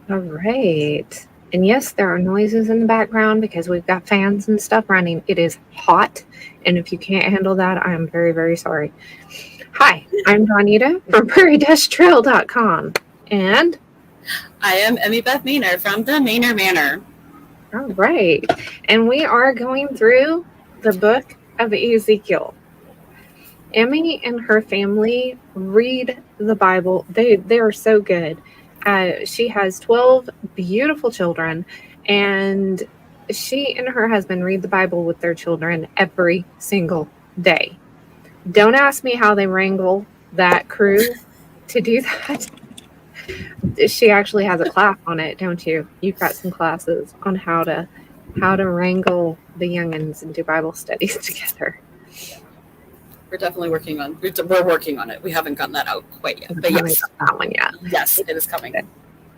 All right. And yes, there are noises in the background because we've got fans and stuff running. It is hot. And if you can't handle that, I am very, very sorry. Hi, I'm Donita from PrairieDashTrail.com. And I am Emmy Beth Maynor from the Maynor Manor. all right. And we are going through the book of Ezekiel. Emmy and her family read the Bible. They are so good. She has 12 beautiful children, and she and her husband read the Bible with their children every single day. Don't ask me how they wrangle that crew to do that. She actually has a class on it, don't you? You've got some classes on how to wrangle the youngins and do Bible studies together. We're definitely working on. We're working on it. We haven't gotten that out quite yet, but yes, that one yet. Yes, it is coming.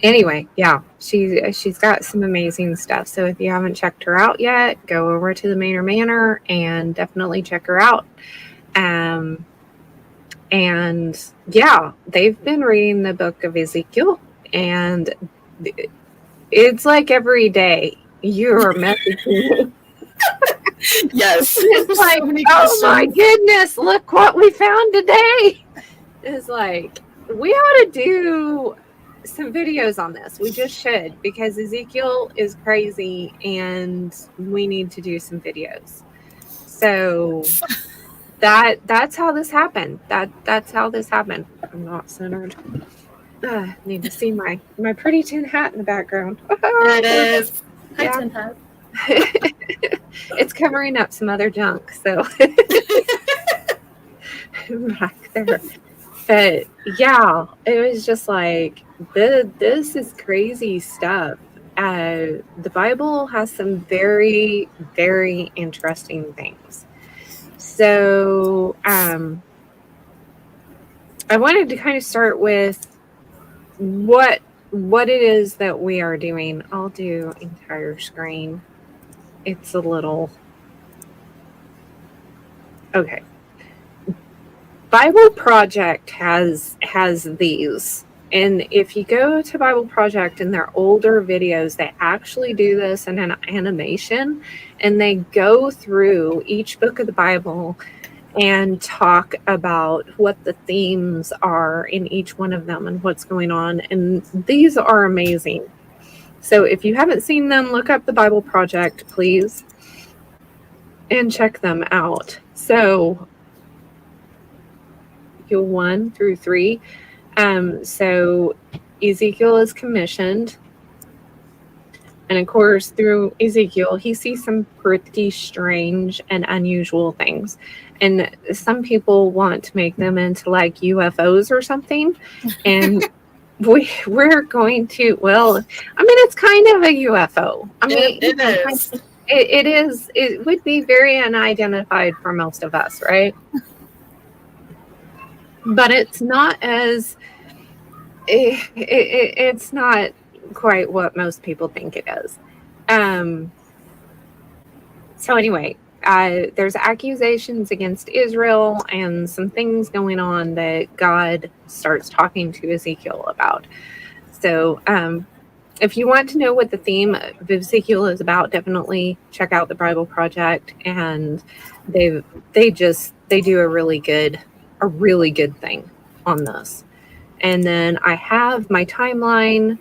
Anyway, yeah, she's got some amazing stuff. So if you haven't checked her out yet, go over to the Maynor Manor and definitely check her out. And yeah, they've been reading the book of Ezekiel, and it's like every day you're messaging me. Yes. It's like, oh my goodness, look what we found today. It's like, we ought to do some videos on this. We just should, because Ezekiel is crazy and we need to do some videos. So that's how this happened. That's how this happened. I'm not centered. Need to see my pretty tin hat in the background. There it is. Hi, Yeah. tin hat. It's covering up some other junk, so back there. But yeah, it was just like, this is crazy stuff. The Bible has some very, very interesting things. So I wanted to kind of start with what it is that we are doing. I'll do entire screen. It's a little okay. Bible Project has these. And if you go to Bible Project in their older videos, they actually do this in an animation, and they go through each book of the Bible and talk about what the themes are in each one of them and what's going on. And these are amazing. So if you haven't seen them, look up the Bible Project, please, and check them out. So Ezekiel 1 through 3. So Ezekiel is commissioned. And of course, through Ezekiel, he sees some pretty strange and unusual things. And some people want to make them into like UFOs or something. And we're going to, well, I mean, it's kind of a UFO. I mean, it is. It is. It would be very unidentified for most of us, right? But it's not as, it's not quite what most people think it is. So anyway, there's accusations against Israel and some things going on that God starts talking to Ezekiel about. So if you want to know what the theme of Ezekiel is about, definitely check out the Bible Project, and they do a really good thing on this. And then I have my timeline,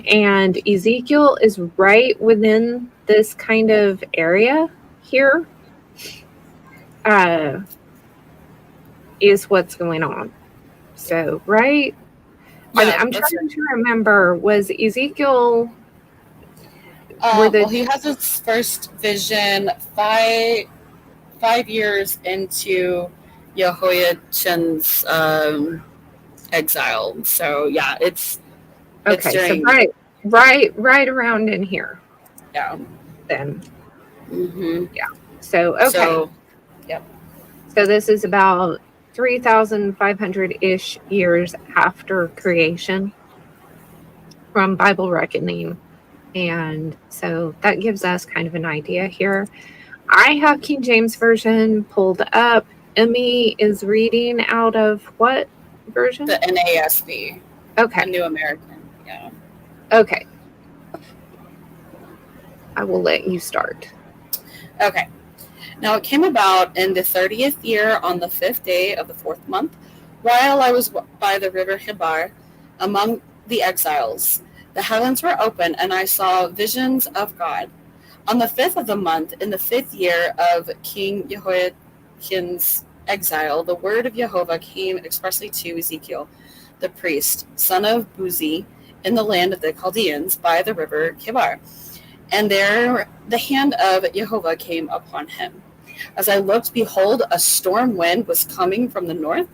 and Ezekiel is right within this kind of area here, is what's going on. So, right? Yeah, I'm trying to remember, was Ezekiel... well, he has his first vision 5 years into Jehoiachin's exile. So yeah, it's okay. So right around in here. Yeah. Then. Mm-hmm. Yeah. So okay. So, yep. So this is about 3,500-ish years after creation from Bible reckoning. And so that gives us kind of an idea here. I have King James Version pulled up. Emmy is reading out of what version? The NASB. Okay. The New American. Yeah. Okay. I will let you start. Okay. Now it came about in the 30th year on the 5th day of the 4th month, while I was by the river Hibar among the exiles. The heavens were open, and I saw visions of God. On the 5th of the month, in the 5th year of King Jehoiakim's exile, the word of Jehovah came expressly to Ezekiel, the priest, son of Buzi, in the land of the Chaldeans by the river Kibar. And there the hand of Jehovah came upon him. As I looked, behold, a storm wind was coming from the north,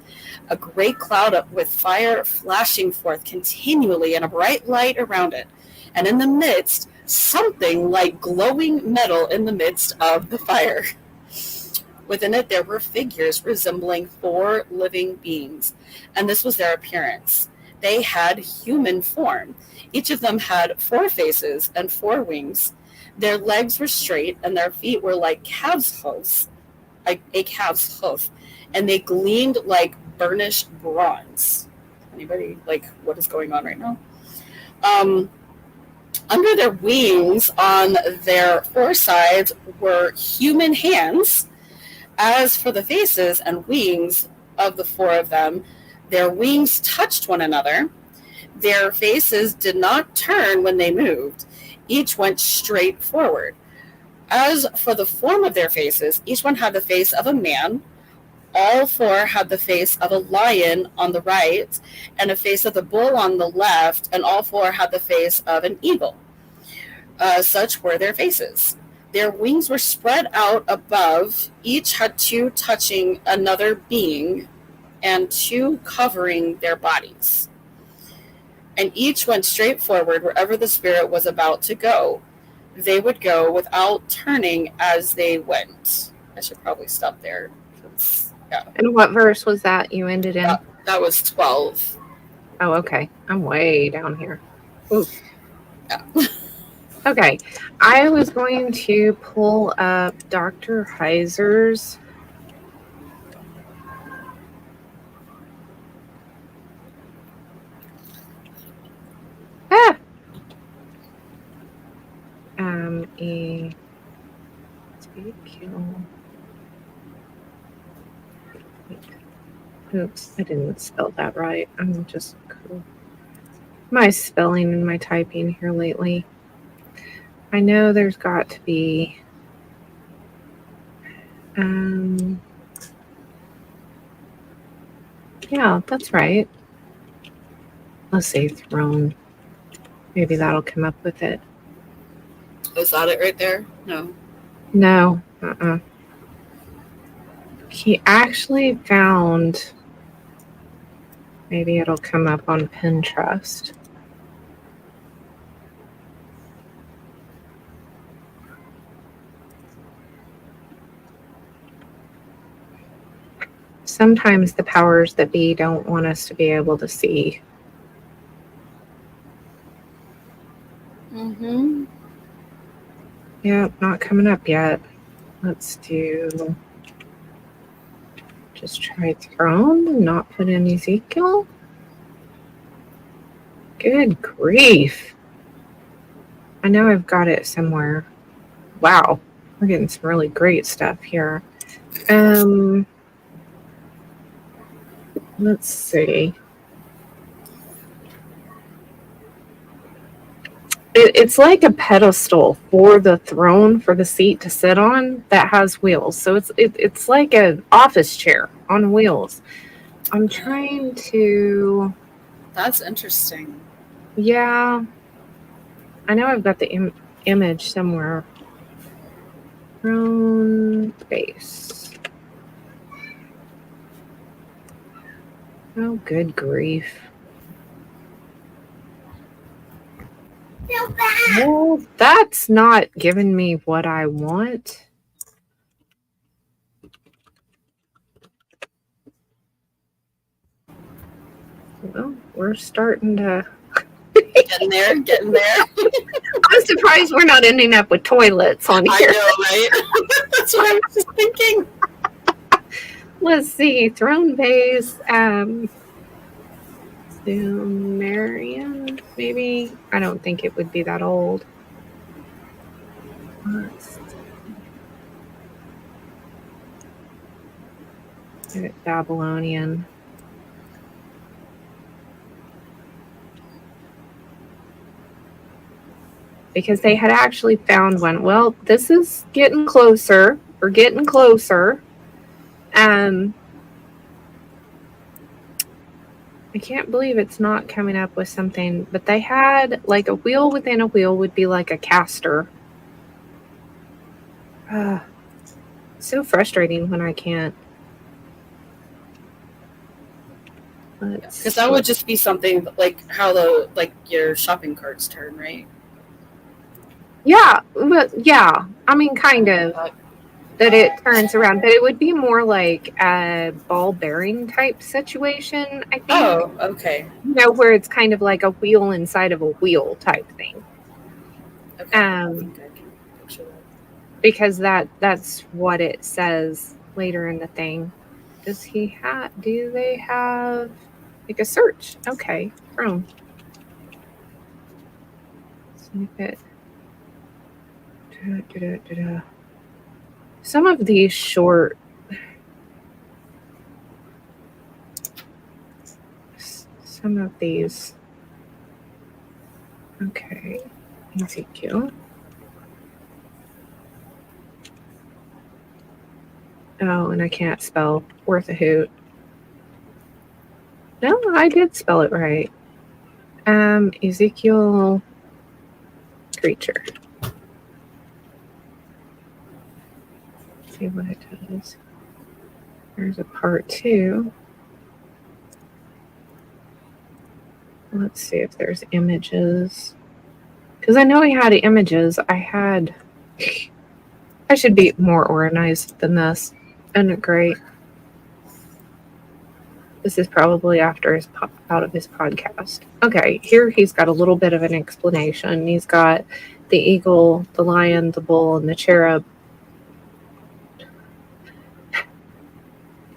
a great cloud with fire flashing forth continually, and a bright light around it. And in the midst, something like glowing metal in the midst of the fire. Within it, there were figures resembling 4 living beings, and this was their appearance. They had human form. Each of them had 4 faces and 4 wings. Their legs were straight, and their feet were like calves' hooves, like a calf's hoof, and they gleamed like burnished bronze. Anybody like what is going on right now? Under their wings, on their 4 sides, were human hands. As for the faces and wings of the 4 of them, their wings touched one another. Their faces did not turn when they moved. Each went straight forward. As for the form of their faces, each one had the face of a man. All 4 had the face of a lion on the right and a face of the bull on the left, and all 4 had the face of an eagle. Such were their faces. Their wings were spread out above. Each had 2 touching another being and 2 covering their bodies. And each went straight forward wherever the Spirit was about to go. They would go without turning as they went. I should probably stop there. Yeah. And what verse was that you ended in? That was 12. Oh, okay. I'm way down here. Ooh. Yeah. Okay. I was going to pull up Dr. Heiser's Ezekiel. Oops, I didn't spell that right. I'm just cool. My spelling and my typing here lately. I know there's got to be yeah, that's right. Let's say throne. Maybe that'll come up with it. Is that it right there? No. No. He actually found, maybe it'll come up on Pinterest. Sometimes the powers that be don't want us to be able to see. Mm-hmm. Yeah, not coming up yet. Let's do, just try throne and not put in Ezekiel. Good grief. I know I've got it somewhere. Wow, we're getting some really great stuff here. Let's see. It's like a pedestal for the throne, for the seat to sit on, that has wheels. So it's like an office chair on wheels. I'm trying to. That's interesting. Yeah, I know I've got the image somewhere. Throne base. Oh, good grief. Well, that's not giving me what I want. Well, we're starting to Getting there. I'm surprised we're not ending up with toilets on here. I know, right? That's what I was just thinking. Let's see, throne base. Sumerian, maybe? I don't think it would be that old. Babylonian. Because they had actually found one. Well, this is getting closer. We're getting closer. I can't believe it's not coming up with something, but they had like a wheel within a wheel would be like a caster. So frustrating when I can't. Because that would just be something like how your shopping carts turn, right? Yeah, well, yeah. I mean, kind of. That it turns around, but it would be more like a ball bearing type situation, I think. Oh, okay. You know, where it's kind of like a wheel inside of a wheel type thing. Okay. I think I can picture that. Because that's what it says later in the thing. Do they have like a search? Okay, Chrome. Snippet. Some of these short okay, Ezekiel. Oh, and I can't spell worth a hoot. No, I did spell it right. Ezekiel creature. Let's see what it does. There's a part 2. Let's see if there's images. Because I know he had images. I should be more organized than this. Isn't it great? This is probably after out of his podcast. Okay, here he's got a little bit of an explanation. He's got the eagle, the lion, the bull, and the cherub.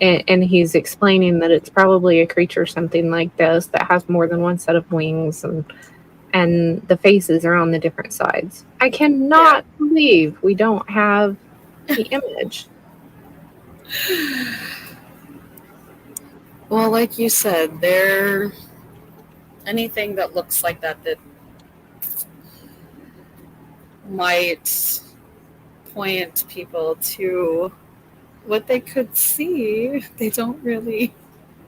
And he's explaining that it's probably a creature something like this that has more than one set of wings, and the faces are on the different sides. I cannot believe we don't have the image. Well, like you said, anything that looks like that might point people to what they could see. They don't really.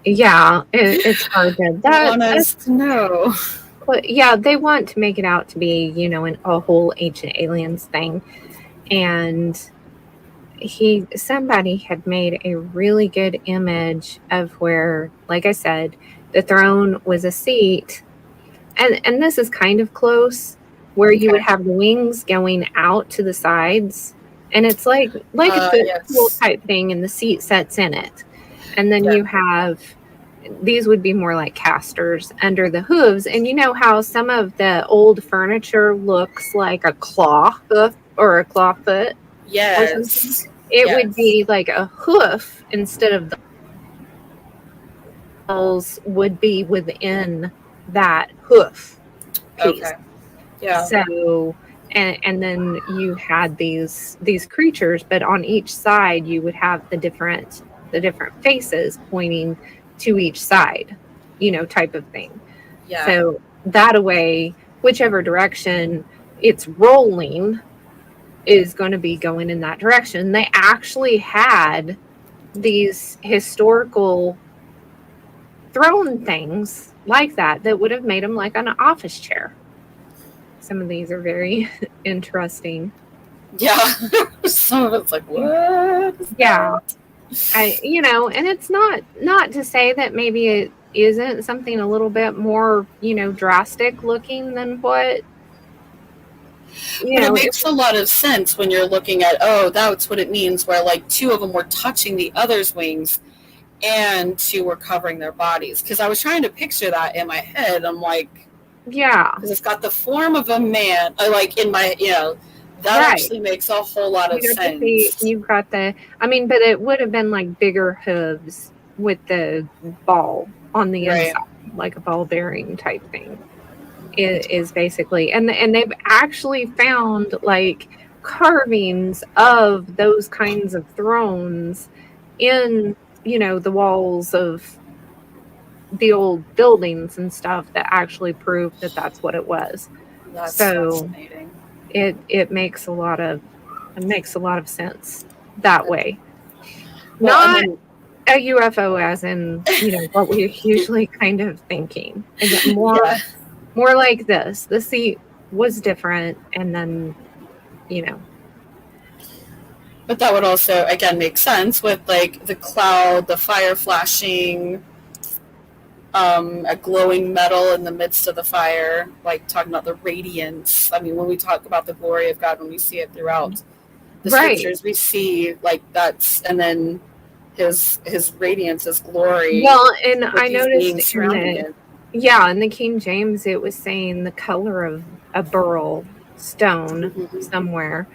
Yeah, it's hard to want us to know. But yeah, they want to make it out to be, a whole Ancient Aliens thing, and somebody had made a really good image of where, like I said, the throne was a seat, and this is kind of close, where you would have the wings going out to the sides, and it's like a footstool type thing, and the seat sets in it, and then you have these would be more like casters under the hooves, and you know how some of the old furniture looks like a claw hoof or a claw foot. Yes. It would be like a hoof instead of the balls would be within that hoof piece. Okay. Yeah. So and then you had these creatures, but on each side you would have the different faces pointing to each side, type of thing. Yeah. So that way, whichever direction it's rolling is going to be going in that direction. They actually had these historical throne things like that would have made them like an office chair. Some of these are very interesting. Yeah. Some of it's like, what? Yeah. And it's not to say that maybe it isn't something a little bit more, drastic looking than what. But it makes a lot of sense when you're looking at, that's what it means, where like 2 of them were touching the other's wings and 2 were covering their bodies. Because I was trying to picture that in my head. I'm like, yeah. Because it's got the form of a man, like in my, that actually makes a whole lot of sense. You've got but it would have been like bigger hooves with the ball on the inside. like a ball bearing type thing. Is basically, and they've actually found like carvings of those kinds of thrones in, the walls of the old buildings and stuff that actually prove that that's what it was. That's So fascinating. it makes a lot of sense that way. Well, and Not then a UFO as in, what we're usually kind of thinking. Again, yeah, more like this. The seat was different, and then, you know, but that would also again make sense with like the cloud, the fire flashing, a glowing metal in the midst of the fire, like talking about the radiance. I mean, when we talk about the glory of God, when we see it throughout the right. scriptures, we see like that's, and then his radiance, his glory, Well, and with I these noticed beings in surrounding the it. yeah, in the King James, it was saying the color of a beryl stone Mm-hmm. somewhere,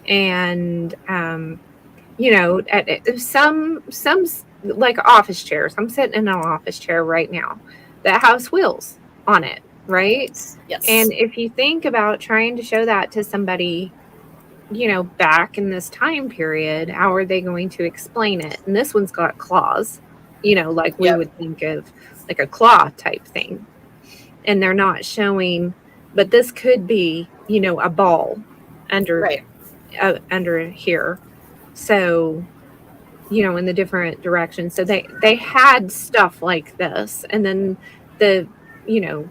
and some like office chairs. I'm sitting in an office chair right now that has wheels on it, right? Yes, yes, And if you think about trying to show that to somebody, back in this time period, how are they going to explain it? And this one's got claws, like we yep, would think of like a claw type thing. And they're not showing, but this could be, a ball under right, under here. So, in the different directions. So they had stuff like this, and then the you know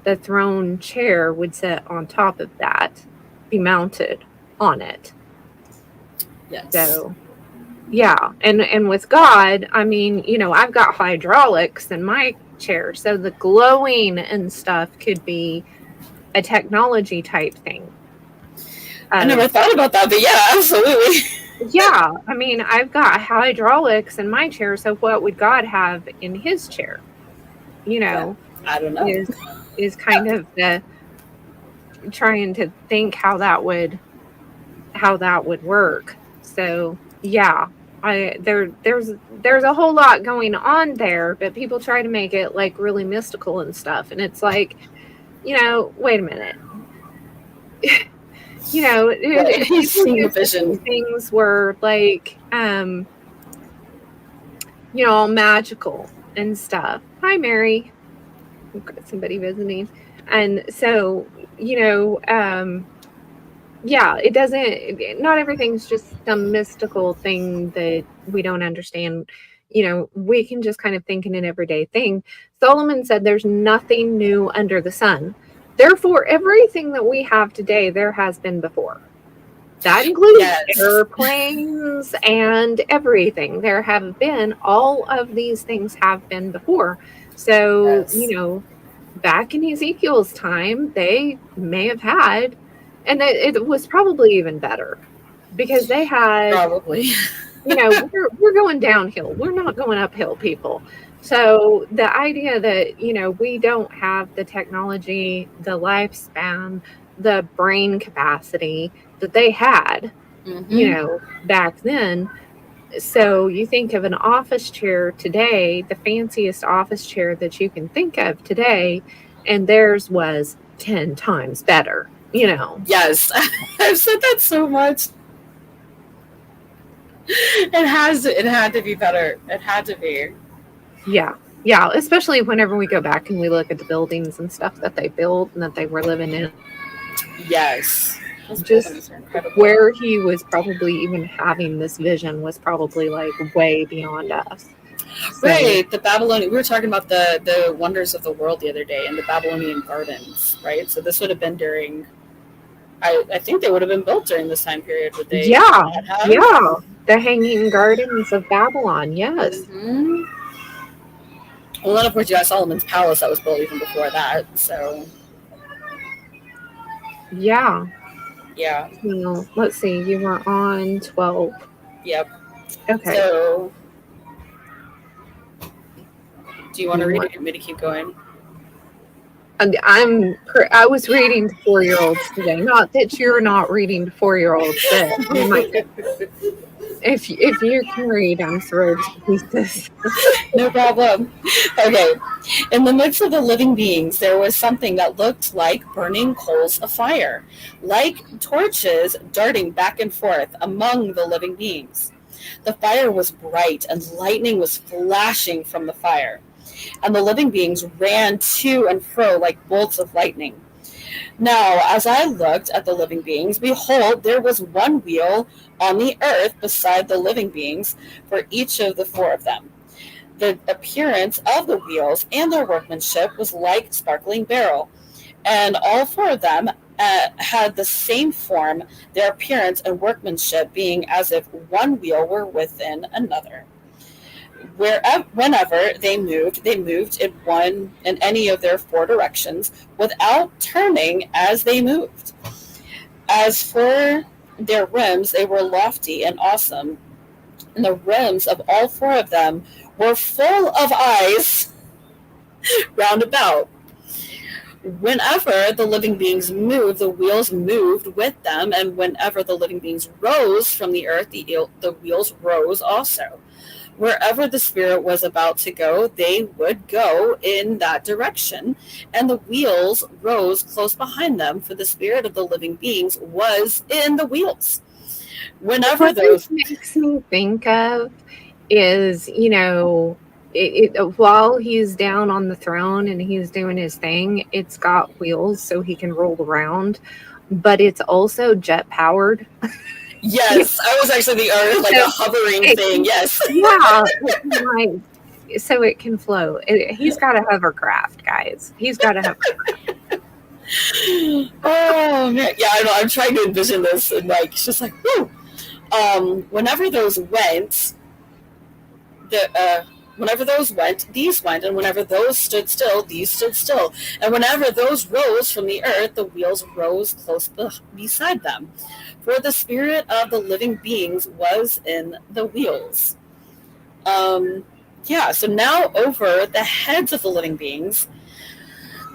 the throne chair would sit on top of that, be mounted on it. yes. So yeah, and with God, I mean, I've got hydraulics in my chair, so the glowing and stuff could be a technology type thing. I never Of thought about that, but yeah, absolutely. yeah, I mean, I've got hydraulics in my chair, so what would God have in his chair? You Yeah, know, I don't know. is kind of the trying to think how that would work. So yeah, there's a whole lot going on there, but people try to make it like really mystical and stuff, and it's like, wait a minute. Right, he's People seeing a used to think vision. things were like, all magical and stuff. Hi, Mary. We've got somebody visiting. And so, yeah, it doesn't, not everything's just some mystical thing that we don't understand. We can just kind of think in an everyday thing. Solomon said there's nothing new under the sun. Therefore, everything that we have today, there has been before. That includes Yes, airplanes and everything. There have been, all of these things have been before. So, yes, back in Ezekiel's time, they may have had, and it was probably even better because they had, probably. we're going downhill. We're not going uphill, people. So the idea that, we don't have the technology, the lifespan, the brain capacity that they had, Mm-hmm. back then. So you think of an office chair today, the fanciest office chair that you can think of today, and theirs was 10 times better. Yes, I've said that so much. It had to be better. It had to be. Yeah. Yeah. Especially whenever we go back and we look at the buildings and stuff that they built and that they were living in. Yes, those Just buildings are incredible. where he was probably even having this vision was probably like way beyond us. So, Right, the Babylonian. We were talking about the wonders of the world the other day in the Babylonian gardens, right? So this would have been during. I think they would have been built during this time period. Would they yeah. not have? Yeah. The Hanging Gardens of Babylon. Yes. Mm-hmm. Well, then of course you got Solomon's palace that was built even before that. So Yeah. yeah, So let's see. You were on 12. yep. Okay. So do you want to You read want, it? Or me to keep going? I was reading to 4-year-olds today. Not that you're not reading to 4-year-olds, but you might If you can read, I'm thrilled to pieces. No problem. Okay. In the midst of the living beings, there was something that looked like burning coals of fire, like torches darting back and forth among the living beings. The fire was bright, and lightning was flashing from the fire, and the living beings ran to and fro like bolts of lightning. Now, as I looked at the living beings, behold, there was one wheel on the earth beside the living beings for each of the four of them. The appearance of the wheels and their workmanship was like sparkling beryl, and all four of them had the same form, their appearance and workmanship being as if one wheel were within another. Whenever they moved in any of their four directions without turning as they moved. As for their rims, they were lofty and awesome, and the rims of all four of them were full of eyes round about. Whenever the living beings moved, the wheels moved with them, and whenever the living beings rose from the earth, the wheels rose also. Wherever the spirit was about to go, they would go in that direction, and the wheels rose close behind them, for the spirit of the living beings was in the wheels. Whenever What those this makes me think of is, while he's down on the throne and he's doing his thing, it's got wheels so he can roll around, but it's also jet powered. Yes, I was actually the earth, like a hovering thing. Yes. Yeah, like, so it can float. He's got a hovercraft, guys. He's got a hovercraft. Oh man, yeah, I know. I'm trying to envision this, and like it's just like, whoo. Whenever those went, whenever those went, these went, and whenever those stood still, these stood still, and whenever those rose from the earth, the wheels rose close beside them, for the spirit of the living beings was in the wheels. Yeah. So now over the heads of the living beings,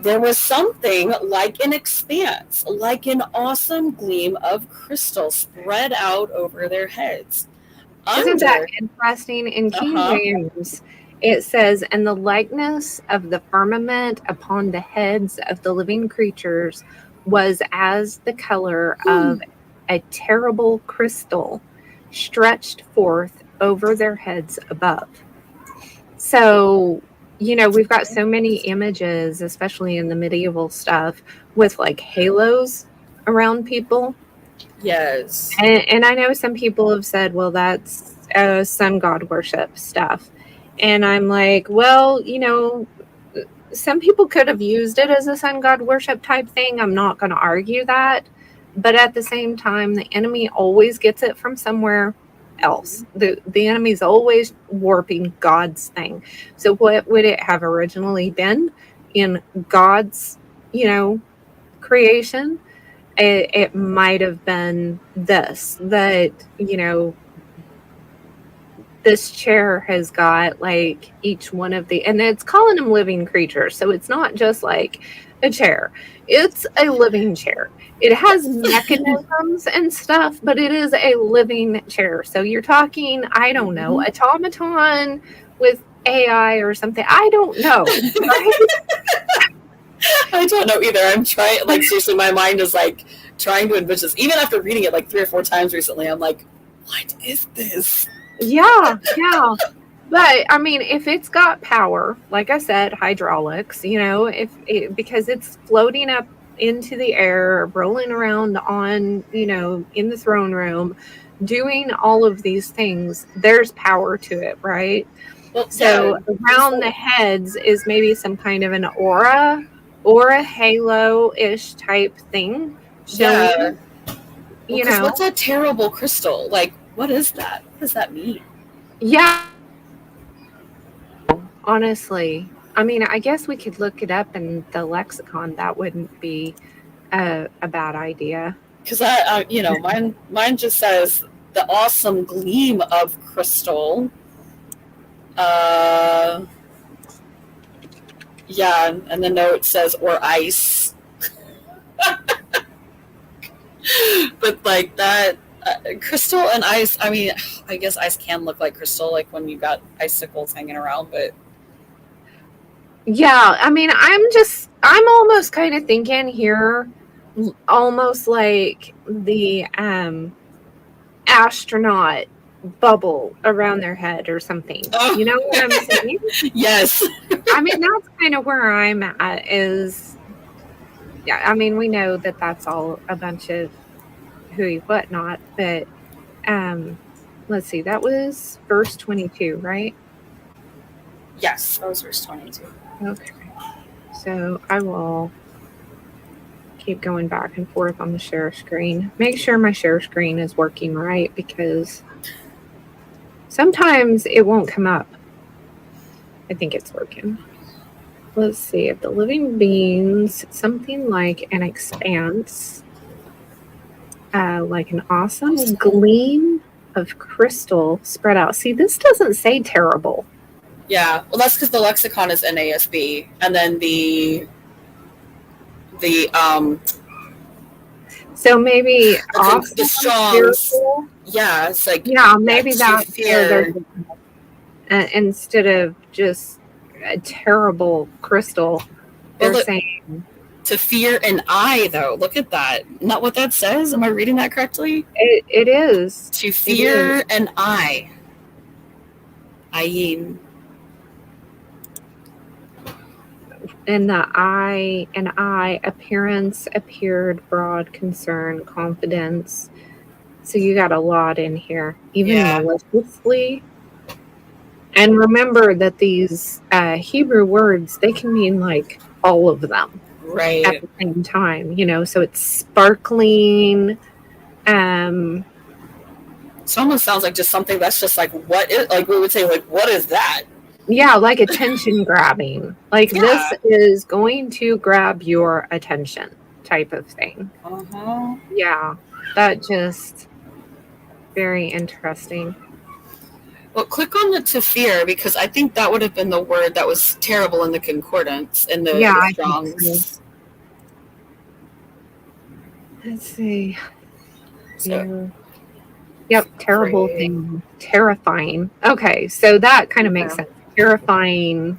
there was something like an expanse, like an awesome gleam of crystal spread out over their heads. Isn't that Under, interesting? In King uh-huh. James, it says, "And the likeness of the firmament upon the heads of the living creatures was as the color of a terrible crystal stretched forth over their heads above." So, we've got so many images, especially in the medieval stuff, with like halos around people. Yes. And I know some people have said, well, that's sun god worship stuff. And I'm like, well, some people could have used it as a sun god worship type thing. I'm not going to argue that. But at the same time, the enemy always gets it from somewhere else. The enemy's always warping God's thing. So what would it have originally been in God's, creation? It might have been this, that, this chair has got like each one of the, and it's calling them living creatures. So it's not just like a chair, it's a living chair. It has mechanisms and stuff, but it is a living chair. So you're talking, I don't know, automaton with AI or something. I don't know. Right? I don't know either. I'm trying, like, seriously, my mind is like trying to envision this. Even after reading it like 3 or 4 times recently, I'm like, what is this? Yeah, yeah. But I mean, if it's got power, like I said, hydraulics, if because it's floating up into the air, rolling around on, in the throne room, doing all of these things, there's power to it, right? Well, So yeah, around the heads is maybe some kind of an aura or a halo-ish type thing yeah. showing, Well, because what's a terrible crystal? Like, what is that? What does that mean? Yeah, honestly. I mean, I guess we could look it up in the lexicon. That wouldn't be a bad idea. Because mine just says the awesome gleam of crystal. Uh, yeah, and the note says or ice, but like that. Crystal and ice. I mean, I guess ice can look like crystal, like when you got icicles hanging around. But Yeah, I mean, I'm almost kind of thinking here, almost like the astronaut bubble around their head or something. oh, You know what I'm saying? yes, I mean, that's kind of where I'm at is, yeah, I mean, we know that that's all a bunch of hooey whatnot, but let's see, that was verse 22, right? yes, that was verse 22. Okay. So I will keep going back and forth on the share screen. Make sure my share screen is working right because sometimes it won't come up. I think it's working. Let's see if the living beings, something like an expanse, like an awesome gleam of crystal spread out. See, this doesn't say terrible. Yeah, well, that's because the lexicon is NASB, and then the So maybe awesome, the Strong's, fearful. yeah, it's like, Yeah, yeah, maybe to that's where they're fear. instead of just a terrible crystal, Well, they're look, saying to fear an eye, though. Look at that. Not what that says. Am I reading that correctly? it is. To It is. fear an eye. Ayin. And the eye, an eye, appearance, appeared, broad, concern, confidence. So you got a lot in here, even Yeah. maliciously. And remember that these Hebrew words, they can mean like all of them at Right. the same time, you know, so it's sparkling. It almost sounds like just something that's just like, what is, like we would say, like, what is that? Yeah, like attention grabbing. Like this Yeah. is going to grab your attention type of thing. Uh-huh. Yeah, that just very interesting. Well, click on the to fear because I think that would have been the word that was terrible in the concordance, in Yeah, the I think so. Strong's. Let's see. So, Fear. Yep, terrible afraid. thing. Terrifying. Okay, so that kind of makes Yeah. sense. Terrifying.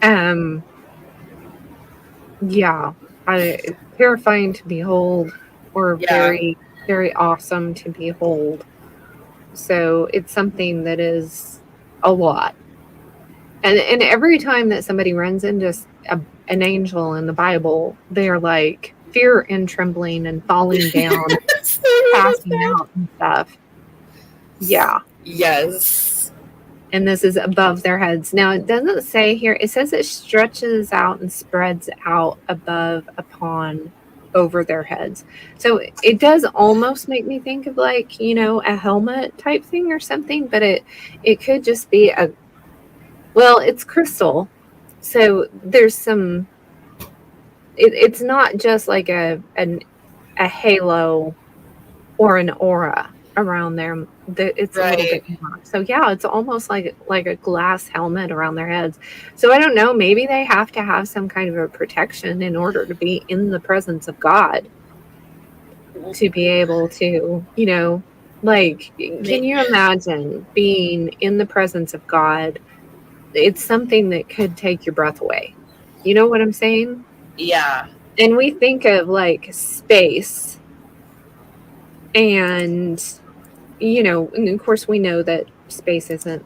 Um, yeah, terrifying to behold, or Yeah. very, very awesome to behold. So it's something that is a lot. And every time that somebody runs into an angel in the Bible, they're like fear and trembling and falling down, passing out and stuff. Yeah. Yes. And this is above their heads. Now, it doesn't say here, it says it stretches out and spreads out above, upon, over their heads. So it does almost make me think of like, you know, a helmet type thing or something, but it could just be well, it's crystal. So there's some, it's not just like a halo or an aura around there. It's a little bit Right. more. So yeah, it's almost like a glass helmet around their heads. So I don't know, maybe they have to have some kind of a protection in order to be in the presence of God, to be able to, you know, like, can you imagine being in the presence of God? It's something that could take your breath away. You know what I'm saying? Yeah. And we think of like space and, you know, and of course we know that space isn't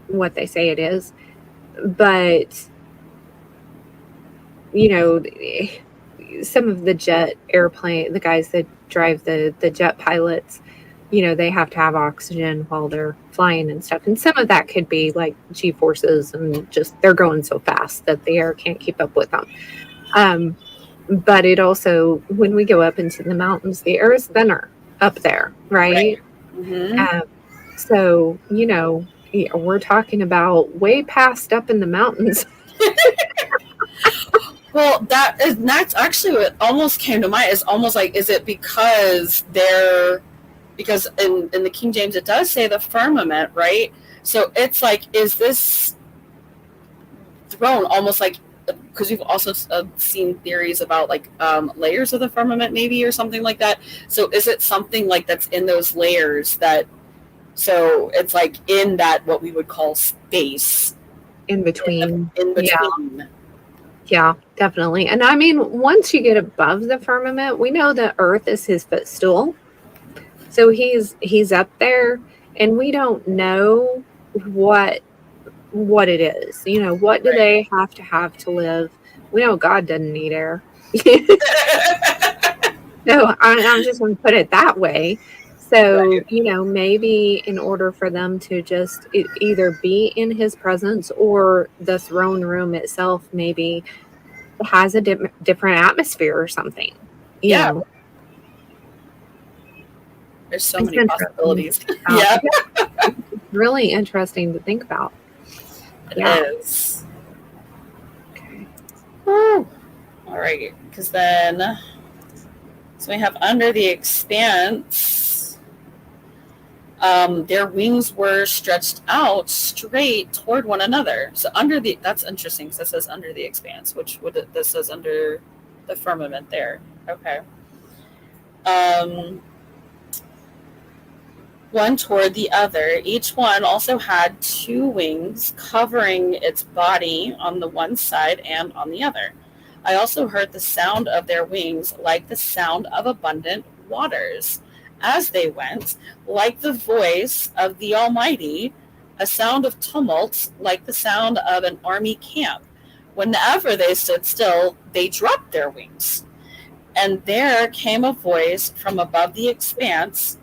what they say it is, but, you know, some of the jet airplane, the guys that drive the jet pilots, you know, they have to have oxygen while they're flying and stuff. And some of that could be like G forces and just they're going so fast that the air can't keep up with them. But it also, when we go up into the mountains, the air is thinner up there, right? Right. Mm-hmm. So, you know, we're talking about way past up in the mountains. Well, that's actually what almost came to mind. Is almost like, is it because because in the King James it does say the firmament, right? So it's like, is this throne almost like because you've also seen theories about like layers of the firmament, maybe, or something like that. So is it something like that's in those layers that? So it's like in that what we would call space in between. in between. Yeah, definitely. And I mean, once you get above the firmament, we know that Earth is his footstool. So he's up there, and we don't know what it is. You know, what do they have to live? We know God doesn't need air. No, I'm just going to put it that way. So, you know, maybe in order for them to just either be in his presence, or the throne room itself maybe has a different atmosphere or something, you know. There's so many possibilities. It's really interesting to think about. It is. Okay. Woo. All right, because then, so we have under the expanse, their wings were stretched out straight toward one another. So under the, that's interesting because it says under the expanse, which would, this says under the firmament there. Okay. One toward the other. Each one also had 2 wings covering its body on the one side and on the other. I also heard the sound of their wings like the sound of abundant waters as they went, like the voice of the Almighty, a sound of tumult like the sound of an army camp. Whenever they stood still, they dropped their wings. And there came a voice from above the expanse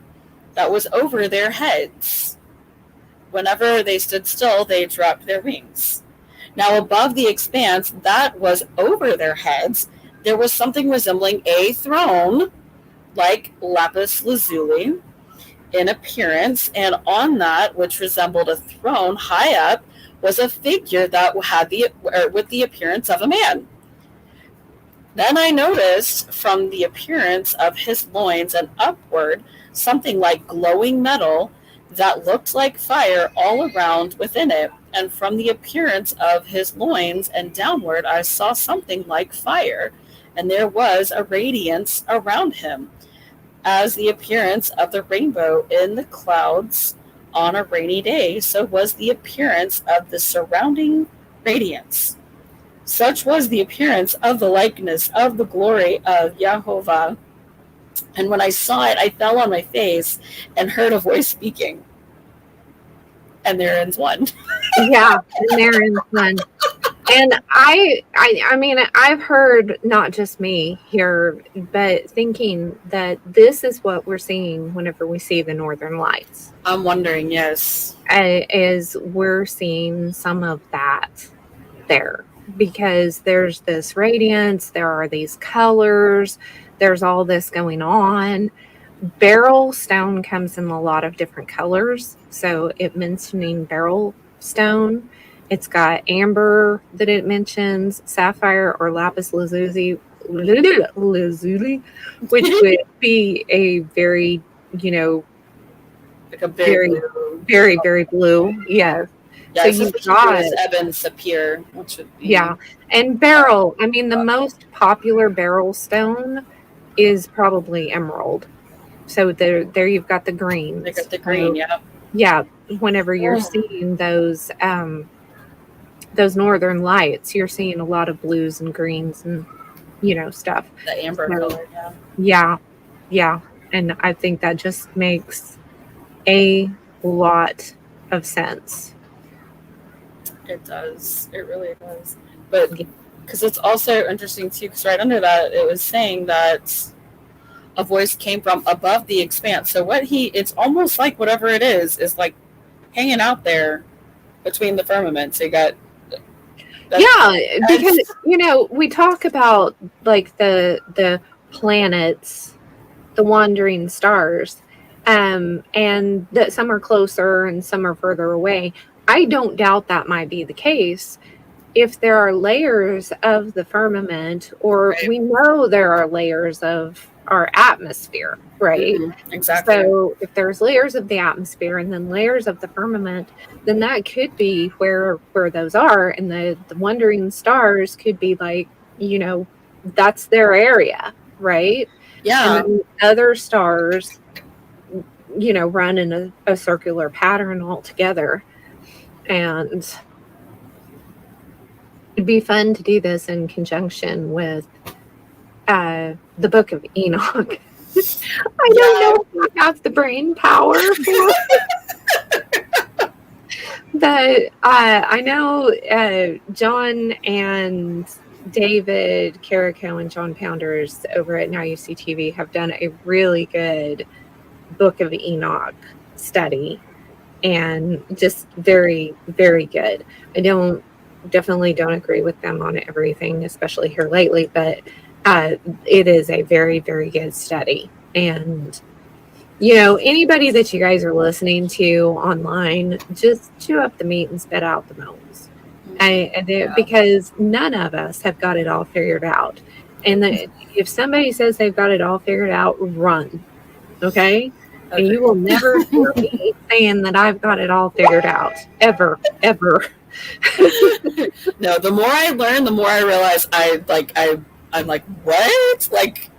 that was over their heads. Whenever they stood still, they dropped their wings. Now above the expanse that was over their heads, there was something resembling a throne, like lapis lazuli in appearance, and on that, which resembled a throne high up, was a figure that had with the appearance of a man. Then I noticed from the appearance of his loins and upward something like glowing metal that looked like fire all around within it, and from the appearance of his loins and downward I saw something like fire, and there was a radiance around him, as the appearance of the rainbow in the clouds on a rainy day, so was the appearance of the surrounding radiance. Such was the appearance of the likeness of the glory of Jehovah. And when I saw it, I fell on my face and heard a voice speaking. And there ends one. Yeah, and there ends one. And I mean, I've heard, not just me here, but thinking that this is what we're seeing whenever we see the Northern Lights. I'm wondering, yes. Is we're seeing some of that there, because there's this radiance, there are these colors, there's all this going on. Beryl stone comes in a lot of different colors, so it mentioning beryl stone, it's got amber that it mentions, sapphire or lapis lazuli, which would be a very, you know, like a very blue. very blue. Yes. Yeah, so you've got Eben Sapir, which would be, yeah, and beryl. I mean, the most popular beryl stone is probably emerald. So there you've got the greens. They got the green, yeah. Yeah, whenever you're seeing those Northern Lights, you're seeing a lot of blues and greens and, you know, stuff. The amber color, yeah. Yeah, and I think that just makes a lot of sense. It does. It really does. But because it's also interesting too, because right under that it was saying that a voice came from above the expanse. So it's almost like whatever it is like hanging out there between the firmament. So you got because, you know, we talk about like the planets, the wandering stars, and that some are closer and some are further away. I don't doubt that might be the case if there are layers of the firmament, or we know there are layers of our atmosphere, right? Exactly. So if there's layers of the atmosphere and then layers of the firmament, then that could be where those are, and the wandering stars could be like, you know, that's their area, right? And Yeah. then other stars, you know, run in a circular pattern altogether. And it'd be fun to do this in conjunction with the Book of Enoch. I don't Yeah. know if I have the brain power for it, but I know John and David Carrico and John Pounders over at Now You See TV have done a really good Book of Enoch study, and just very, very good. I definitely don't agree with them on everything, especially here lately, but it is a very, very good study. And, you know, anybody that you guys are listening to online, just chew up the meat and spit out the bones. Because none of us have got it all figured out. And if somebody says they've got it all figured out, run. Okay? Okay. And you will never hear me saying that I've got it all figured out. Ever, ever. No, the more I learn, the more I realize I'm like, what? Like,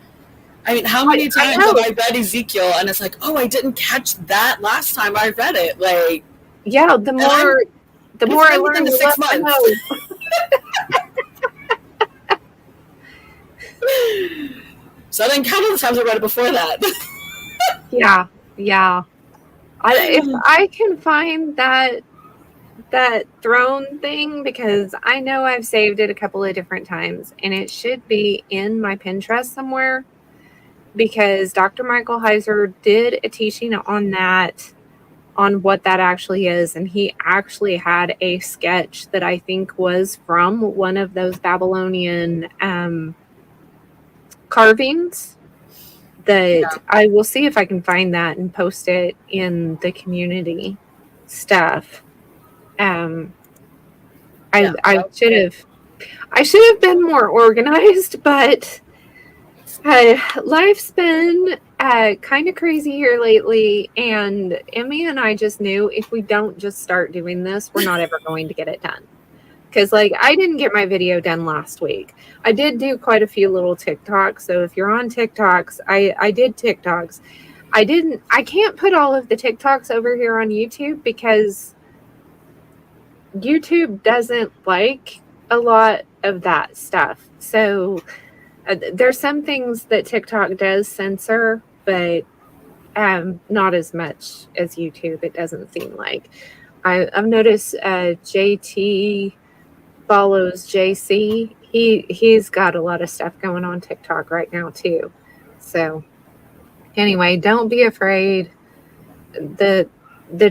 I mean, how many times have I read Ezekiel and it's like, oh, I didn't catch that last time I read it. Like, yeah, the more I learn, the 6 months. So I didn't count all the times I read it before that. Yeah. If I can find that throne thing, because I know I've saved it a couple of different times, and it should be in my Pinterest somewhere, because Dr. Michael Heiser did a teaching on that, on what that actually is, and he actually had a sketch that I think was from one of those Babylonian carvings that I will see if I can find that and post it in the community stuff. I should have been more organized, but life's been kind of crazy here lately, and Emmy and I just knew if we don't just start doing this, we're not ever going to get it done. Because, like, I didn't get my video done last week. I did do quite a few little TikToks. So if you're on TikToks, I did TikToks. I can't put all of the TikToks over here on YouTube because YouTube doesn't like a lot of that stuff. So there's some things that TikTok does censor, but not as much as YouTube, it doesn't seem like. I've noticed JT follows JC. He's got a lot of stuff going on TikTok right now too. So anyway, don't be afraid. The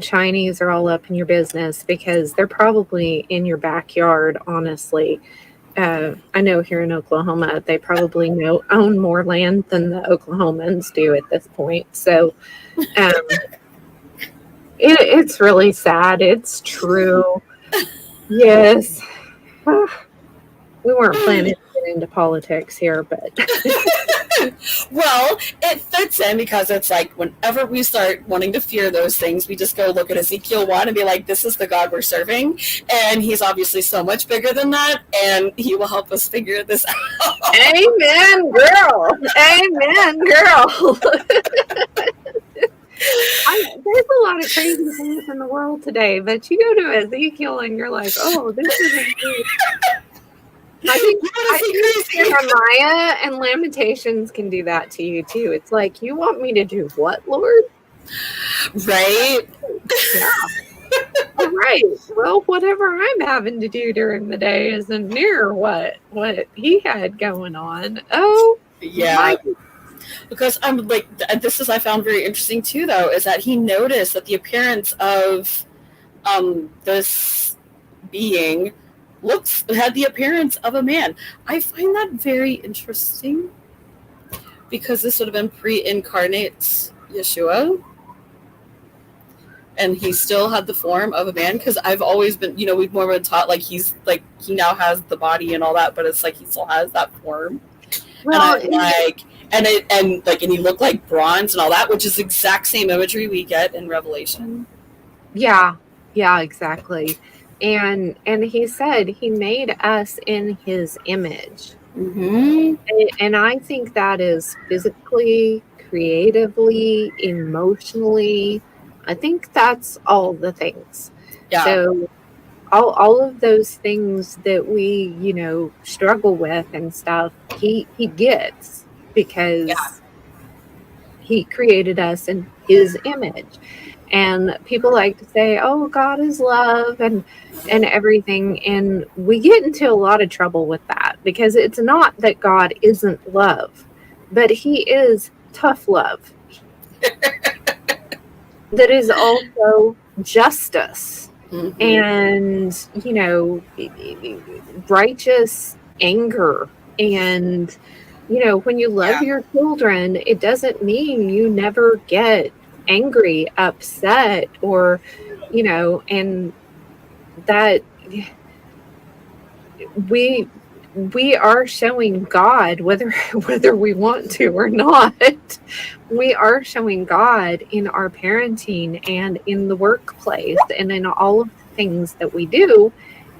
Chinese are all up in your business because they're probably in your backyard, honestly. I know here in Oklahoma, they probably own more land than the Oklahomans do at this point. So it's really sad. It's true. Yes. We weren't planning to get into politics here, but well, it fits in because it's like whenever we start wanting to fear those things, we just go look at Ezekiel 1 and be like, this is the God we're serving, and he's obviously so much bigger than that, and he will help us figure this out. Amen, girl. Amen, girl. There's a lot of crazy things in the world today, but you go to Ezekiel and you're like, oh, this isn't good. I think Jeremiah and Lamentations can do that to you too. It's like, you want me to do what, Lord? Right? Yeah. All right. Well, whatever I'm having to do during the day isn't near what he had going on. Oh, yeah. Because I'm like, this is I found very interesting too, though, is that he noticed that the appearance of this being had the appearance of a man. I find that very interesting because this would have been pre-incarnate Yeshua, and he still had the form of a man. Because I've always been, we've more been taught like he now has the body and all that, but it's like he still has that form. Well, and and he looked like bronze and all that, which is the exact same imagery we get in Revelation. Yeah, yeah, exactly. And he said he made us in his image. Mm-hmm. And I think that is physically, creatively, emotionally. I think that's all the things. Yeah, So all of those things that we, struggle with and stuff, he gets yeah, because he created us in his image. And people like to say, "Oh, God is love," and everything, and we get into a lot of trouble with that because it's not that God isn't love, but he is tough love. That is also justice mm-hmm. and, righteous anger. And, when you love Yeah, your children, it doesn't mean you never get angry, upset, or, and that we we are showing God whether whether we want to or not. We are showing God in our parenting and in the workplace and in all of the things that we do.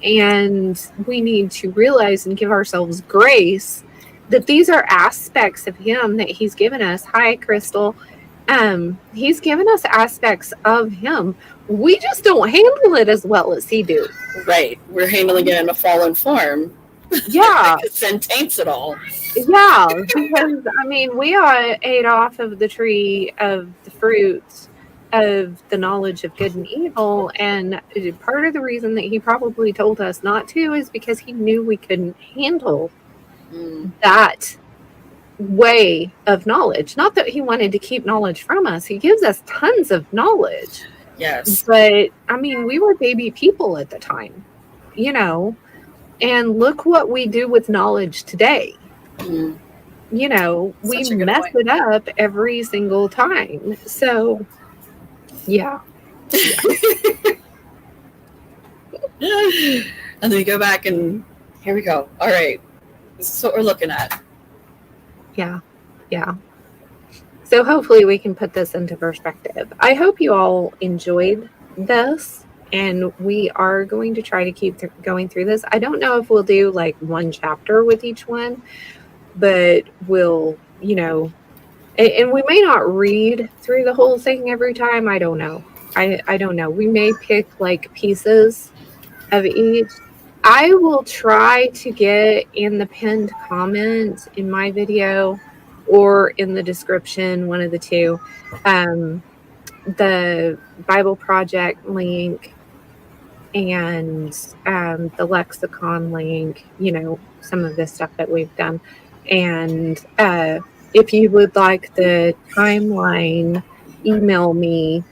And we need to realize and give ourselves grace that these are aspects of him that he's given us. Hi, Crystal. He's given us aspects of him. We just don't handle it as well as he do. right. We're handling it in a fallen form Yeah, because sin taints it all. yeah, because I mean, we ate off of the tree of the fruit of the knowledge of good and evil, and part of the reason that he probably told us not to is because he knew we couldn't handle Mm, that way of knowledge. Not that he wanted to keep knowledge from us, he gives us tons of knowledge. yes. But I mean, we were baby people at the time, you know, and look what we do with knowledge today. Mm, We such a good mess point. it up every single time. So, yeah, yeah, And then we go back and here we go. All right. This is what we're looking at. yeah, yeah. So, hopefully, we can put this into perspective. I hope you all enjoyed this, and we are going to try to keep going through this. I don't know if we'll do like one chapter with each one, but we'll, and we may not read through the whole thing every time. I don't know. I don't know. We may pick like pieces of each. I will try to get in the pinned comment in my video or in the description, one of the two, um, the Bible Project link and the lexicon link, some of the stuff that we've done. And if you would like the timeline, email me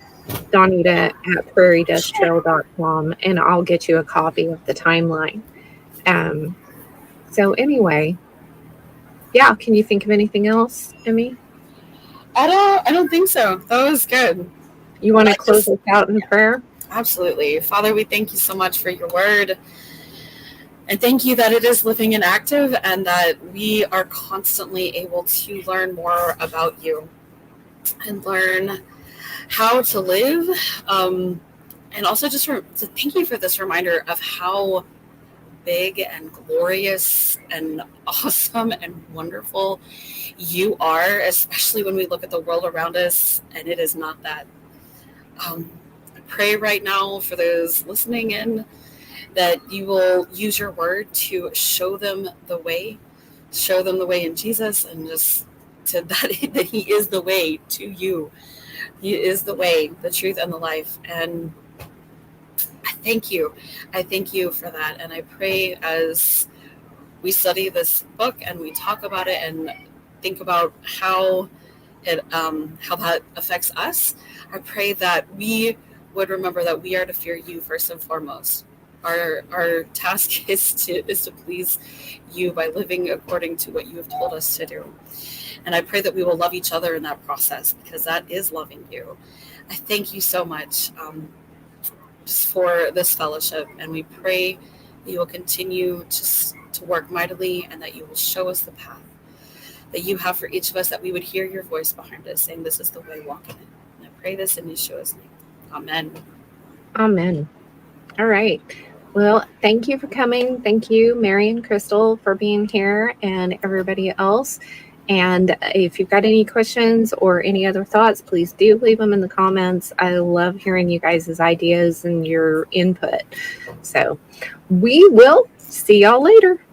Donita at prairiedusttrail.com and I'll get you a copy of the timeline. Um, so anyway, yeah, can you think of anything else, Emmy? I don't think so. That was good. You But want to I close just us out in prayer? absolutely. Father, we thank you so much for your word. And thank you that it is living and active and that we are constantly able to learn more about you and learn how to live. And also just to thank you for this reminder of how big and glorious and awesome and wonderful you are, especially when we look at the world around us and it is not that. I pray right now for those listening in that you will use your word to show them the way in Jesus, and just to that he is the way to you. He is the way, the truth, and the life. And I thank you. I thank you for that. And I pray as we study this book and we talk about it and think about how that affects us. I pray that we would remember that we are to fear you first and foremost. Our task is to please you by living according to what you have told us to do. And I pray that we will love each other in that process because that is loving you. I thank you so much just for this fellowship, and we pray that you will continue to work mightily and that you will show us the path, that you have for each of us, that we would hear your voice behind us saying, this is the way, walk in it. And I pray this in Yeshua's name. Amen. Amen. All right. Well, thank you for coming. Thank you, Mary and Crystal, for being here, and everybody else. And if you've got any questions or any other thoughts, please do leave them in the comments. I love hearing you guys' ideas and your input. So we will see y'all later.